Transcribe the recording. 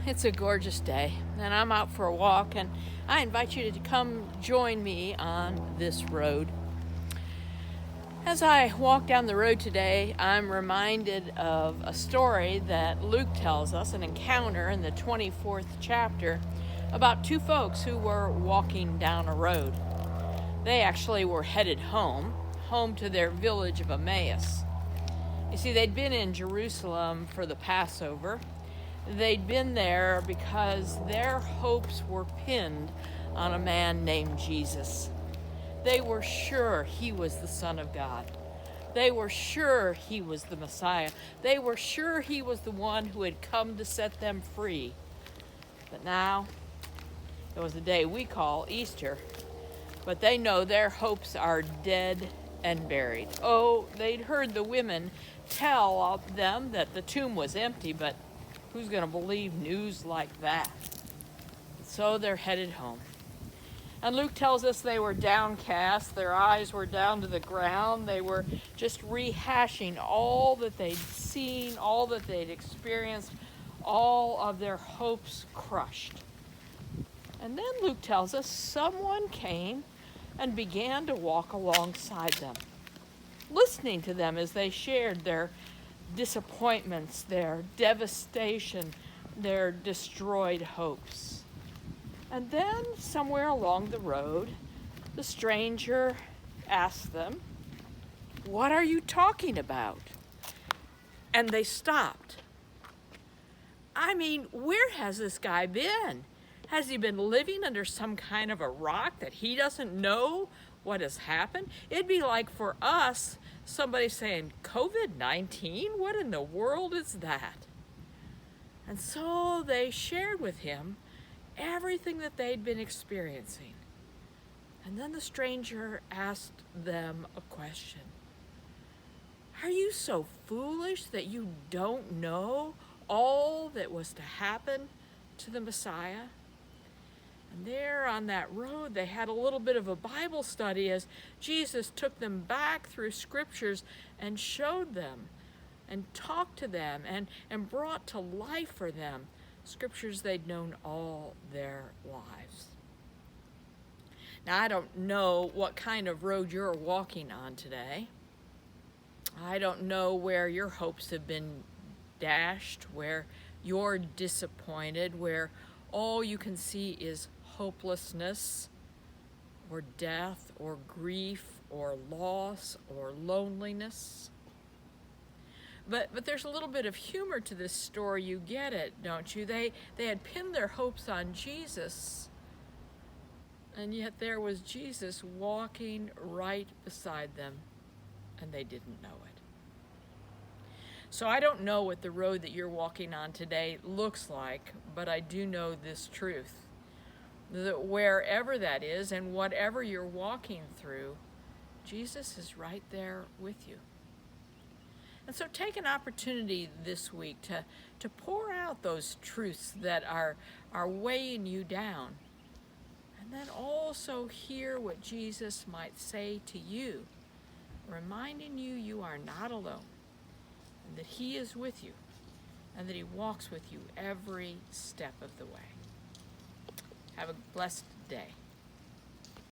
It's a gorgeous day, and I'm out for a walk, and I invite you to come join me on this road. As I walk down the road today, I'm reminded of a story that Luke tells us, an encounter in the 24th chapter, about two folks who were walking down a road. They actually were headed home to their village of Emmaus. You see, they'd been in Jerusalem for the Passover. They'd been there because their hopes were pinned on a man named Jesus. They were sure he was the Son of God. They were sure he was the Messiah. They were sure he was the one who had come to set them free. But now, it was the day we call Easter, but they know their hopes are dead and buried. Oh, they'd heard the women tell them that the tomb was empty, but who's going to believe news like that? So they're headed home. And Luke tells us they were downcast. Their eyes were down to the ground. They were just rehashing all that they'd seen, all that they'd experienced, all of their hopes crushed. And then Luke tells us someone came and began to walk alongside them, listening to them as they shared their disappointments, their devastation, their destroyed hopes. And then somewhere along the road, the stranger asked them, "What are you talking about?" And they stopped. I mean, where has this guy been? Has he been living under some kind of a rock that he doesn't know what has happened? It'd be like for us, somebody saying, COVID-19? What in the world is that? And so they shared with him everything that they'd been experiencing. And then the stranger asked them a question. Are you so foolish that you don't know all that was to happen to the Messiah? And there on that road, they had a little bit of a Bible study as Jesus took them back through scriptures and showed them and talked to them and brought to life for them scriptures they'd known all their lives. Now, I don't know what kind of road you're walking on today. I don't know where your hopes have been dashed, where you're disappointed, where all you can see is hopelessness or death or grief or loss or loneliness. But there's a little bit of humor to this story. You get it, don't you? They had pinned their hopes on Jesus, and yet there was Jesus walking right beside them, and they didn't know it. So I don't know what the road that you're walking on today looks like, but I do know this truth, that wherever that is and whatever you're walking through, Jesus is right there with you. And so take an opportunity this week to pour out those truths that are weighing you down. And then also hear what Jesus might say to you, reminding you you are not alone, and that he is with you, and that he walks with you every step of the way. Have a blessed day.